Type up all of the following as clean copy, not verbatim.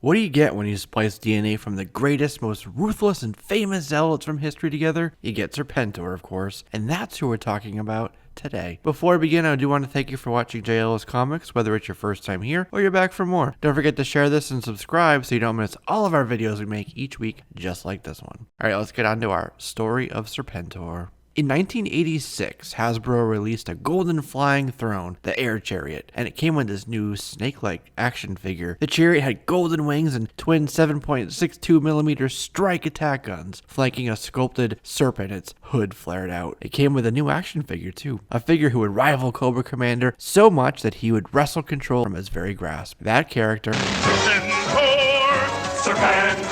What do you get when you splice DNA from the greatest, most ruthless, and famous zealots from history together? You get Serpentor, of course, and that's who we're talking about today. Before I begin, I do want to thank you for watching JLS Comics, whether it's your first time here or you're back for more. Don't forget to share this and subscribe so you don't miss all of our videos we make each week, just like this one. Alright, let's get on to our story of Serpentor. In 1986, Hasbro released a golden flying throne, the Air Chariot, and it came with this new snake-like action figure. The chariot had golden wings and twin 7.62mm strike attack guns, flanking a sculpted serpent, its hood flared out. It came with a new action figure too, a figure who would rival Cobra Commander so much that he would wrestle control from his very grasp. That character, Serpentor!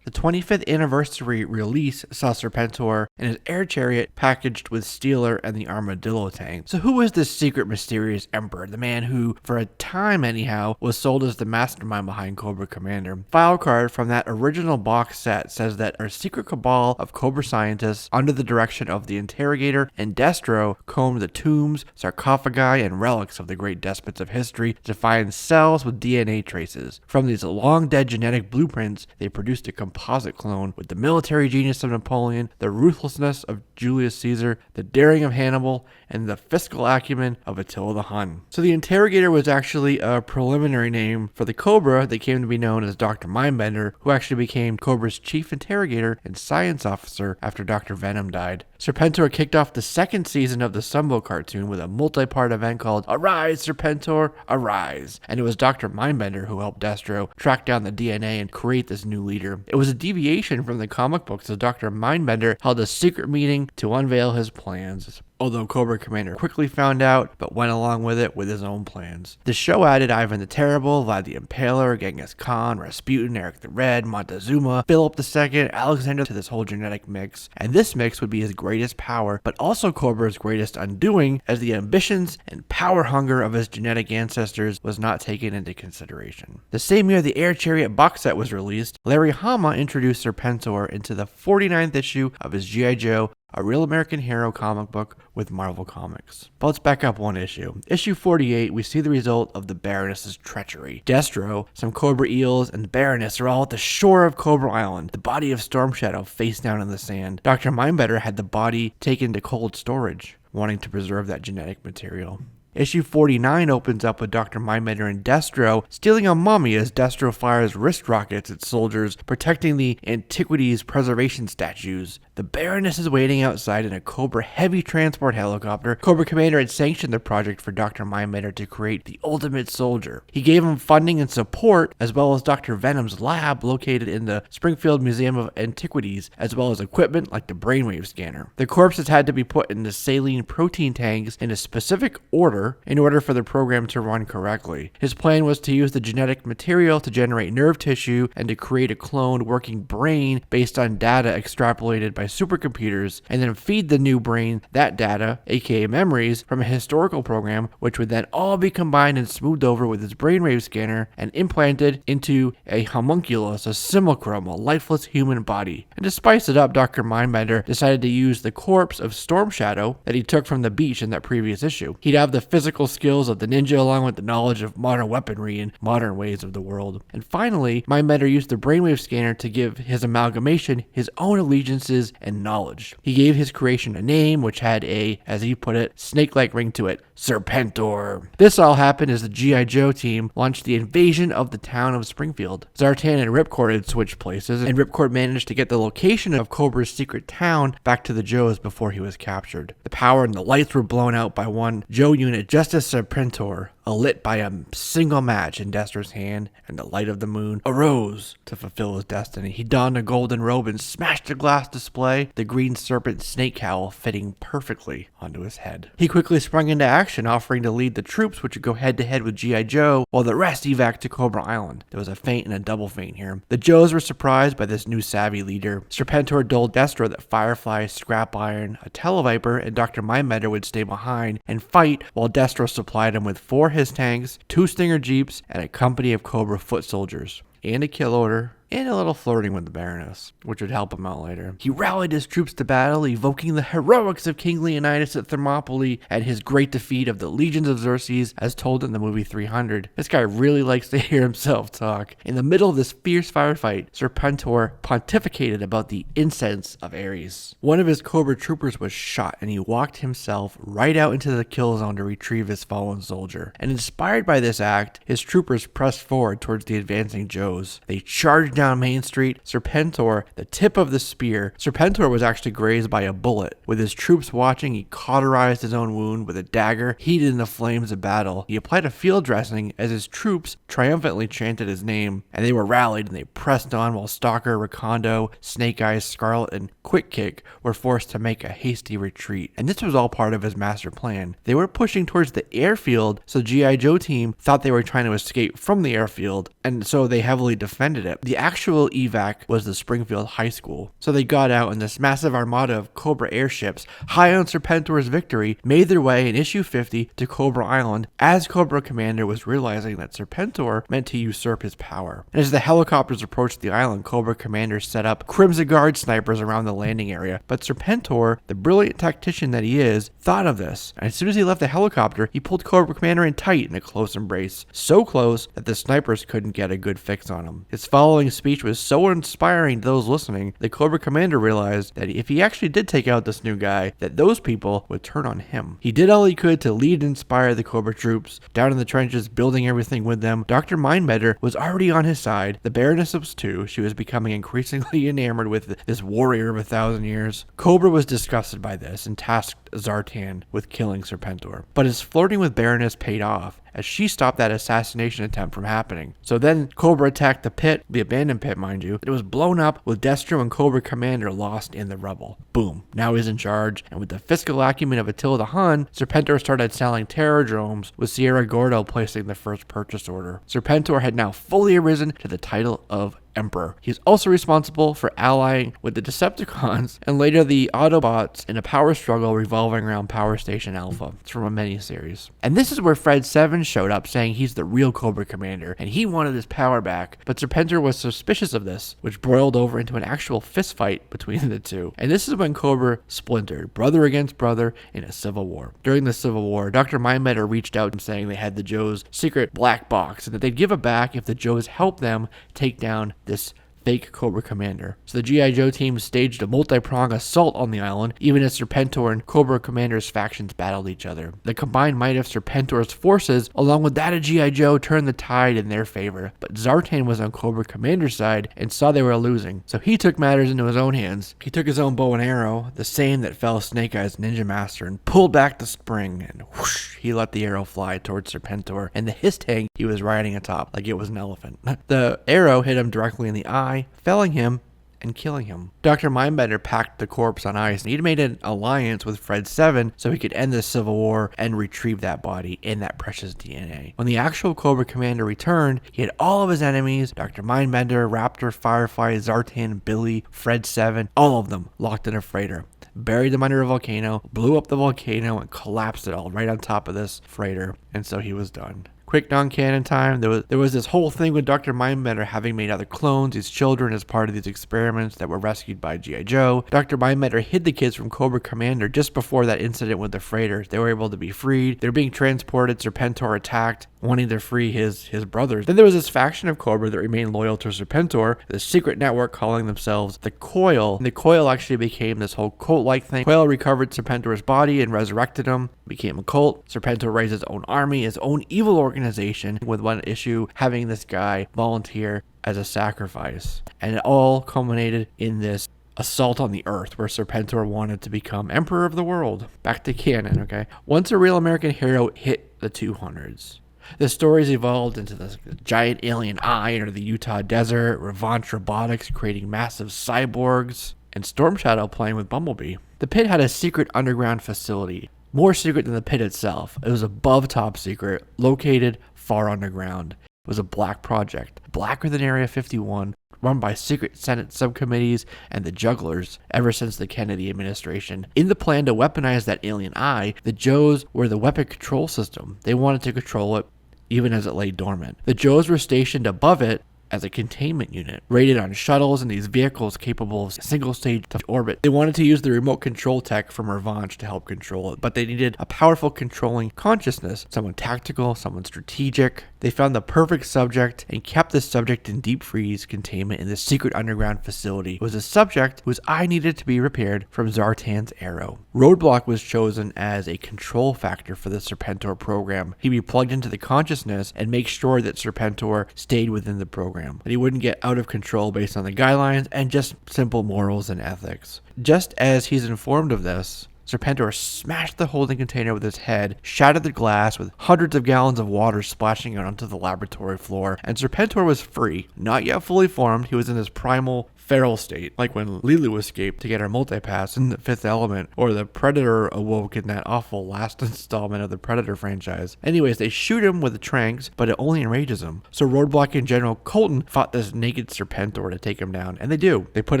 The 25th anniversary release saw Serpentor and his air chariot packaged with Steeler and the Armadillo tank. So who is this secret mysterious emperor, the man who, for a time anyhow, was sold as the mastermind behind Cobra Commander? File card from that original box set says that our secret cabal of Cobra scientists, under the direction of the Interrogator and Destro, combed the tombs, sarcophagi, and relics of the great despots of history to find cells with DNA traces. From these long-dead genetic blueprints, they produced a composite clone with the military genius of Napoleon, the ruthlessness of Julius Caesar, the daring of Hannibal, and the fiscal acumen of Attila the Hun. So the Interrogator was actually a preliminary name for the Cobra that came to be known as Dr. Mindbender, who actually became Cobra's chief interrogator and science officer after Dr. Venom died. Serpentor kicked off the second season of the Sunbow cartoon with a multi-part event called Arise, Serpentor, Arise, and it was Dr. Mindbender who helped Destro track down the DNA and create this new leader. It was a deviation from the comic books as Dr. Mindbender held a secret meeting to unveil his plans, although Cobra Commander quickly found out but went along with it with his own plans. The show added Ivan the Terrible, Vlad the Impaler, Genghis Khan, Rasputin, Eric the Red, Montezuma, Philip II, Alexander to this whole genetic mix, and this mix would be his greatest power, but also Cobra's greatest undoing, as the ambitions and power hunger of his genetic ancestors was not taken into consideration. The same year the Air Chariot box set was released, Larry Hama introduced Serpentor into the 49th issue of his G.I. Joe, a Real American Hero comic book with Marvel Comics. But let's back up one issue. Issue 48, we see the result of the Baroness's treachery. Destro, some Cobra eels, and the Baroness are all at the shore of Cobra Island, the body of Storm Shadow face down in the sand. Dr. Mindbender had the body taken to cold storage, wanting to preserve that genetic material. Issue 49 opens up with Dr. Mindbender and Destro stealing a mummy as Destro fires wrist rockets at soldiers protecting the Antiquities preservation statues. The Baroness is waiting outside in a Cobra heavy transport helicopter. Cobra Commander had sanctioned the project for Dr. Mindbender to create the ultimate soldier. He gave him funding and support, as well as Dr. Venom's lab located in the Springfield Museum of Antiquities, as well as equipment like the brainwave scanner. The corpses had to be put into saline protein tanks in a specific order in order for the program to run correctly. His plan was to use the genetic material to generate nerve tissue and to create a cloned working brain based on data extrapolated by supercomputers, and then feed the new brain that data, aka memories, from a historical program, which would then all be combined and smoothed over with his brainwave scanner and implanted into a homunculus, a simulacrum, a lifeless human body. And to spice it up, Dr. Mindbender decided to use the corpse of Storm Shadow that he took from the beach in that previous issue. He'd have the physical skills of the ninja along with the knowledge of modern weaponry and modern ways of the world. And finally, Mindbender used the brainwave scanner to give his amalgamation his own allegiances and knowledge. He gave his creation a name which had a, as he put it, snake-like ring to it, Serpentor. This all happened as the G.I. Joe team launched the invasion of the town of Springfield. Zartan and Ripcord had switched places, and Ripcord managed to get the location of Cobra's secret town back to the Joes before he was captured. The power and the lights were blown out by one Joe unit just as Serpentor, lit by a single match in Destro's hand and the light of the moon, arose to fulfill his destiny. He donned a golden robe and smashed a glass display, the green serpent snake cowl fitting perfectly onto his head. He quickly sprung into action, offering to lead the troops, which would go head-to-head with G.I. Joe, while the rest evac to Cobra Island. There was a feint and a double feint here. The Joes were surprised by this new savvy leader. Serpentor told Destro that Firefly, Scrap Iron, a Televiper, and Dr. Mindbender would stay behind and fight, while Destro supplied him with 4 his tanks, 2 Stinger Jeeps, and a company of Cobra foot soldiers, and a kill order, and a little flirting with the Baroness, which would help him out later. He rallied his troops to battle, evoking the heroics of King Leonidas at Thermopylae and his great defeat of the legions of Xerxes as told in the movie 300. This guy really likes to hear himself talk. In the middle of this fierce firefight, Serpentor pontificated about the incense of Ares. One of his Cobra troopers was shot, and he walked himself right out into the kill zone to retrieve his fallen soldier. And inspired by this act, his troopers pressed forward towards the advancing Joes. They charged down Main Street. Serpentor, the tip of the spear. Serpentor was actually grazed by a bullet. With his troops watching, he cauterized his own wound with a dagger heated in the flames of battle. He applied a field dressing as his troops triumphantly chanted his name, and they were rallied and they pressed on while Stalker, Recondo, Snake Eyes, Scarlet, and Quick Kick were forced to make a hasty retreat. And this was all part of his master plan. They were pushing towards the airfield, so G.I. Joe team thought they were trying to escape from the airfield, and so they heavily defended it. The actual evac was the Springfield High School. So they got out, and this massive armada of Cobra airships, high on Serpentor's victory, made their way in issue 50 to Cobra Island as Cobra Commander was realizing that Serpentor meant to usurp his power. And as the helicopters approached the island, Cobra Commander set up Crimson Guard snipers around the landing area. But Serpentor, the brilliant tactician that he is, thought of this. And as soon as he left the helicopter, he pulled Cobra Commander in tight in a close embrace. So close that the snipers couldn't get a good fix on him. His following speech was so inspiring to those listening that Cobra Commander realized that if he actually did take out this new guy, that those people would turn on him. He did all he could to lead and inspire the Cobra troops down in the trenches, building everything with them. Dr. Mindbender was already on his side. The Baroness was too. She was becoming increasingly enamored with this warrior of 1,000 years. Cobra was disgusted by this and tasked Zartan with killing Serpentor. But his flirting with Baroness paid off, as she stopped that assassination attempt from happening. So then Cobra attacked the pit, the abandoned pit, mind you. It was blown up with Destro and Cobra Commander lost in the rubble. Boom. Now he's in charge, and with the fiscal acumen of Attila the Hun, Serpentor started selling terror drones, with Sierra Gordo placing the first purchase order. Serpentor had now fully arisen to the title of Emperor. He is also responsible for allying with the Decepticons and later the Autobots in a power struggle revolving around Power Station Alpha. It's from a miniseries. And this is where Fred 7 showed up saying he's the real Cobra Commander and he wanted his power back, but Serpentor was suspicious of this, which boiled over into an actual fist fight between the two. And this is when Cobra splintered, brother against brother, in a civil war. During the Civil War, Dr. Mindbender reached out and saying they had the Joes' secret black box and that they'd give it back if the Joes helped them take down this fake Cobra Commander. So the G.I. Joe team staged a multi-pronged assault on the island, even as Serpentor and Cobra Commander's factions battled each other. The combined might of Serpentor's forces, along with that of G.I. Joe, turned the tide in their favor. But Zartan was on Cobra Commander's side and saw they were losing, so he took matters into his own hands. He took his own bow and arrow, the same that fell Snake Eyes Ninja Master, and pulled back the spring, and whoosh, he let the arrow fly towards Serpentor and the hiss tank he was riding atop like it was an elephant. The arrow hit him directly in the eye, felling him and killing him. Dr. Mindbender packed the corpse on ice, and he'd made an alliance with Fred 7 so he could end the Civil War and retrieve that body and that precious DNA. When the actual Cobra Commander returned, he had all of his enemies, Dr. Mindbender, Raptor, Firefly, Zartan, Billy, Fred 7, all of them locked in a freighter. Buried them under a volcano, blew up the volcano, and collapsed it all right on top of this freighter, and so he was done. Quick non-canon time, there was this whole thing with Dr. Mindbender having made other clones, his children, as part of these experiments that were rescued by G.I. Joe. Dr. Mindbender hid the kids from Cobra Commander just before that incident with the freighter. They were able to be freed. They were being transported. Serpentor attacked, wanting to free his brothers. Then there was this faction of Cobra that remained loyal to Serpentor, the secret network calling themselves the Coil. And the Coil actually became this whole cult-like thing. Coil recovered Serpentor's body and resurrected him, became a cult. Serpentor raised his own army, his own evil organization, with one issue having this guy volunteer as a sacrifice. And it all culminated in this assault on the Earth, where Serpentor wanted to become Emperor of the world. Back to canon, okay? Once a real American hero hit the 200s, the stories evolved into this giant alien eye under the Utah desert, revanche robotics creating massive cyborgs, and Storm Shadow playing with Bumblebee. The pit had a secret underground facility, more secret than the pit itself. It was above top secret, located far underground. It was a black project, blacker than Area 51, run by secret Senate subcommittees and the jugglers ever since the Kennedy administration. In the plan to weaponize that alien eye, the Joes were the weapon control system. They wanted to control it even as it lay dormant. The Joes were stationed above it as a containment unit, rated on shuttles and these vehicles capable of single-stage orbit. They wanted to use the remote control tech from Revanche to help control it, but they needed a powerful controlling consciousness, someone tactical, someone strategic. They found the perfect subject and kept the subject in deep freeze containment in the secret underground facility. It was a subject whose eye needed to be repaired from Zartan's arrow. Roadblock was chosen as a control factor for the Serpentor program. He'd be plugged into the consciousness and make sure that Serpentor stayed within the program, that he wouldn't get out of control based on the guidelines and just simple morals and ethics. Just as he's informed of this, Serpentor smashed the holding container with his head, shattered the glass with hundreds of gallons of water splashing out onto the laboratory floor, and Serpentor was free. Not yet fully formed, he was in his primal feral state, like when Lilu escaped to get her multipass in The Fifth Element, or the Predator awoke in that awful last installment of the Predator franchise. Anyways, they shoot him with the tranks, but it only enrages him. So Roadblock and General Colton fought this naked Serpentor to take him down, and they do. They put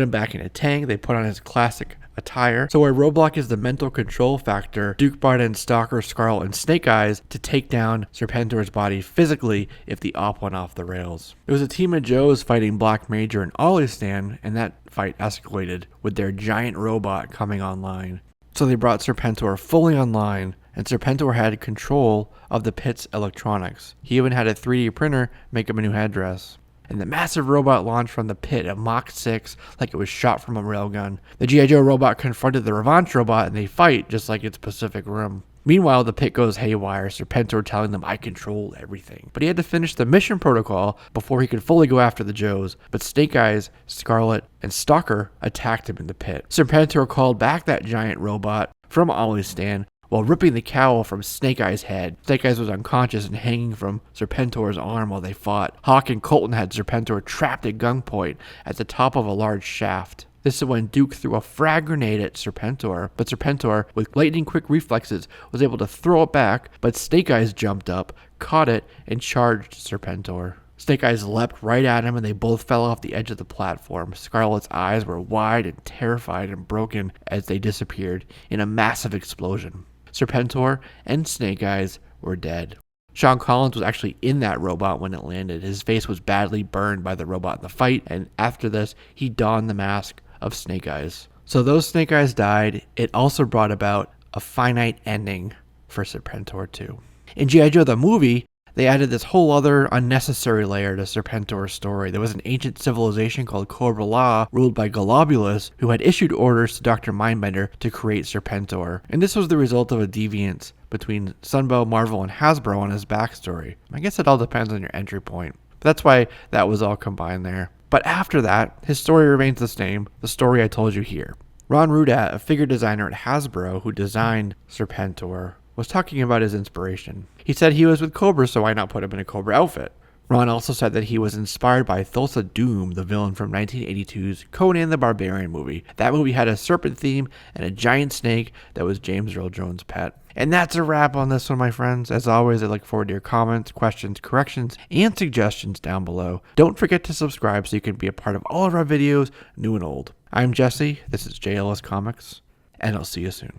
him back in a tank, they put on his classic attire. So where Roadblock is the mental control factor, Duke Barden, Stalker, Scarlet, and Snake Eyes to take down Serpentor's body physically if the op went off the rails. It was a team of Joes fighting Black Major and Olistan, and that fight escalated with their giant robot coming online. So they brought Serpentor fully online, and Serpentor had control of the pit's electronics. He even had a 3D printer make him a new headdress. And the massive robot launched from the pit at Mach 6 like it was shot from a railgun. The G.I. Joe robot confronted the Revanche robot and they fight just like it's Pacific Rim. Meanwhile, the pit goes haywire, Serpentor telling them, "I control everything." But he had to finish the mission protocol before he could fully go after the Joes. But Snake Eyes, Scarlet, and Stalker attacked him in the pit. Serpentor called back that giant robot from Olistan while ripping the cowl from Snake Eyes' head. Snake Eyes was unconscious and hanging from Serpentor's arm while they fought. Hawk and Colton had Serpentor trapped at gunpoint at the top of a large shaft. This is when Duke threw a frag grenade at Serpentor, but Serpentor, with lightning-quick reflexes, was able to throw it back, but Snake Eyes jumped up, caught it, and charged Serpentor. Snake Eyes leapt right at him and they both fell off the edge of the platform. Scarlet's eyes were wide and terrified and broken as they disappeared in a massive explosion. Serpentor and Snake Eyes were dead. Sean Collins was actually in that robot when it landed. His face was badly burned by the robot in the fight, and after this, he donned the mask of Snake Eyes. So though Snake Eyes died, it also brought about a finite ending for Serpentor 2. In G.I. Joe the movie, they added this whole other unnecessary layer to Serpentor's story. There was an ancient civilization called Cobra Law, ruled by Globulus, who had issued orders to Dr. Mindbender to create Serpentor. And this was the result of a deviance between Sunbow, Marvel, and Hasbro on his backstory. I guess it all depends on your entry point. But that's why that was all combined there. But after that, his story remains the same, the story I told you here. Ron Rudat, a figure designer at Hasbro who designed Serpentor, was talking about his inspiration. He said he was with Cobra, so why not put him in a Cobra outfit? Ron also said that he was inspired by Thulsa Doom, the villain from 1982's Conan the Barbarian movie. That movie had a serpent theme and a giant snake that was James Earl Jones' pet. And that's a wrap on this one, my friends. As always, I look forward to your comments, questions, corrections, and suggestions down below. Don't forget to subscribe so you can be a part of all of our videos, new and old. I'm Jesse, this is JLS Comics, and I'll see you soon.